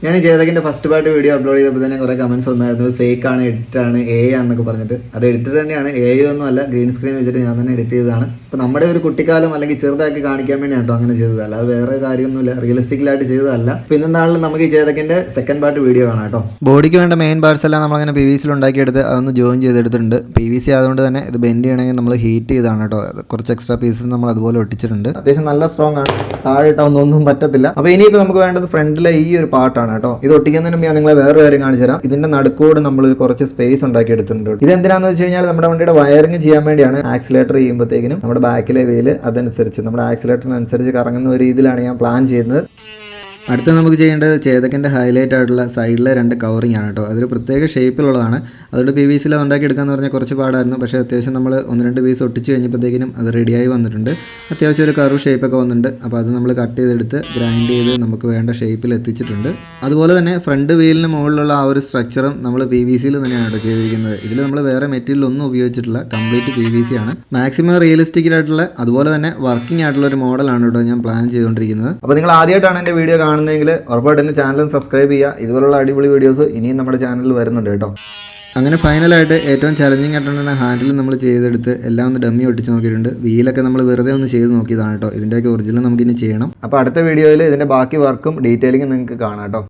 ഞാൻ ജേതകിന്റെ first part video upload ചെയ്തപ്പോൾ തന്നെ കുറെ കമന്റ്സ് വന്നായിരുന്നു, ഫേക്ക് ആണ്, എഡിറ്റ് ആണ്, എ ആണെന്നൊക്കെ പറഞ്ഞിട്ട്. അത് എഡിറ്റർ തന്നെയാണ്, എ ഒന്നും അല്ല, ഗ്രീൻ സ്ക്രീൻ വെച്ചിട്ട് ഞാൻ തന്നെ എഡിറ്റ് ചെയ്തതാണ്. അപ്പോൾ നമ്മുടെ ഒരു കുട്ടിക്കാലം അല്ലെങ്കിൽ ചെറുതാക്കി കാണിക്കാൻ വേണ്ടിയാണ് കേട്ടോ അങ്ങനെ ചെയ്തതല്ല, അത് വേറെ കാര്യമൊന്നുമില്ല, റിയലിസ്റ്റിക്കലായിട്ട് ചെയ്തതല്ല. പിന്നെ എന്താണെങ്കിലും നമുക്ക് ഈ ജേതകിന്റെ സെക്കൻഡ് പാർട്ട് വീഡിയോ കാണാം കേട്ടോ. ബോഡിക്ക് വേണ്ട മെയിൻ പാർട്സ് എല്ലാം നമ്മളങ്ങനെ PVC ഉണ്ടാക്കിയെടുത്ത് അതൊന്ന് ജോയിൻ ചെയ്തെടുത്തിട്ടുണ്ട്. PVC ആയതുകൊണ്ട് തന്നെ ഇത് ബെൻഡ് ചെയ്യണമെങ്കിൽ നമ്മൾ ഹീറ്റ് ചെയ്താണ് കേട്ടോ. കുറച്ച് എക്സ്ട്രാ പീസസ് നമ്മൾ അതുപോലെ ഒട്ടിച്ചിട്ടുണ്ട്. അത്യാവശ്യം നല്ല സ്ട്രോങ് ആണ്, താഴെ ഇട്ടാവുന്നൊന്നും പറ്റത്തില്ല. അപ്പോൾ ഇനിയിപ്പോൾ നമുക്ക് വേണ്ടത് ഫ്രണ്ടിലെ ഈ ഒരു പാർട്ടാണ് കേട്ടോ. ഇത് ഒട്ടിക്കുന്നതിന് മുമ്പ് ഞാൻ നിങ്ങളെ വേറെ കാര്യം കാണിച്ചു തരാം. ഇതിന്റെ നടുക്കോട് നമ്മൾ കുറച്ച് സ്പേസ് ഉണ്ടാക്കി എടുത്തിട്ടുണ്ട്. ഇത് എന്തിനാന്ന് വെച്ച് കഴിഞ്ഞാൽ നമ്മുടെ വണ്ടിയുടെ വയറിംഗ് ചെയ്യാൻ വേണ്ടിയാണ്. ആക്സിലേറ്റർ ചെയ്യുമ്പോഴത്തേക്കിനും നമ്മുടെ ബാക്കിലെ വീല് അതനുസരിച്ച് നമ്മുടെ ആക്സിലേറ്ററിനനുസരിച്ച് കറങ്ങുന്ന ഒരു രീതിയിലാണ് ഞാൻ പ്ലാൻ ചെയ്യുന്നത്. അടുത്ത നമുക്ക് ചെയ്യേണ്ടത് ചേതക്കിൻ്റെ ഹൈലൈറ്റ് ആയിട്ടുള്ള സൈഡിലെ 2 കവറിങ് ആണ് കേട്ടോ. അതൊരു പ്രത്യേക ഷേപ്പിലുള്ളതാണ്. അതുകൊണ്ട് PVC അത് ഉണ്ടാക്കിയെടുക്കാന്ന് പറഞ്ഞാൽ കുറച്ച് പാടായിരുന്നു. പക്ഷേ അത്യാവശ്യം നമ്മൾ 1-2 പീസ് ഒട്ടിച്ച് കഴിഞ്ഞപ്പോഴത്തേക്കിനും അത് റെഡിയായി വന്നിട്ടുണ്ട്. അത്യാവശ്യം ഒരു കർവ് ഷേപ്പൊക്കെ വന്നിട്ടുണ്ട്. അപ്പോൾ അത് നമ്മൾ കട്ട് ചെയ്തെടുത്ത് ഗ്രൈൻഡ് ചെയ്ത് നമുക്ക് വേണ്ട ഷേപ്പിൽ എത്തിച്ചിട്ടുണ്ട്. അതുപോലെ തന്നെ ഫ്രണ്ട് വീലിന് മുകളിലുള്ള ആ ഒരു സ്ട്രക്ചറും നമ്മൾ PVCയിൽ തന്നെയാണ് കേട്ടോ ചെയ്തിരിക്കുന്നത്. ഇതിൽ നമ്മൾ വേറെ മെറ്റീരിയൽ ഒന്നും ഉപയോഗിച്ചിട്ടില്ല, കംപ്ലീറ്റ് PVC ആണ്. മാക്സിമം റിയലിസ്റ്റിക്കലായിട്ടുള്ള അതുപോലെ തന്നെ വർക്കിംഗ് ആയിട്ടുള്ള ഒരു മോഡലാണ് കേട്ടോ ഞാൻ പ്ലാൻ ചെയ്തുകൊണ്ടിരിക്കുന്നത്. അപ്പോൾ നിങ്ങൾ ആദ്യമായിട്ടാണ് എൻ്റെ വീഡിയോ കാണുന്നതെങ്കിൽ ഉറപ്പായിട്ട് എൻ്റെ ചാനലും സബ്സ്ക്രൈബ് ചെയ്യുക. ഇതുപോലുള്ള അടിപൊളി വീഡിയോസ് ഇനിയും നമ്മുടെ ചാനലിൽ വരുന്നുണ്ട് കേട്ടോ. അങ്ങനെ ഫൈനലായിട്ട് ഏറ്റവും ചലഞ്ചിങ് ആയിട്ടുള്ള ഹാൻഡിൽ നമ്മൾ ചെയ്തെടുത്ത് എല്ലാം ഒന്ന് ഡമ്മി ഒട്ടിച്ച് നോക്കിയിട്ടുണ്ട്. വീലൊക്കെ നമ്മൾ വെറുതെ ഒന്ന് ചെയ്ത് നോക്കിയതാണ് കേട്ടോ. ഇതിൻ്റെയൊക്കെ ഒറിജിനൽ നമുക്കിനി ചെയ്യണം. അപ്പോൾ അടുത്ത വീഡിയോയിൽ ഇതിൻ്റെ ബാക്കി വർക്കും ഡീറ്റെയിലിംഗ് നിങ്ങൾക്ക് കാണാം കേട്ടോ.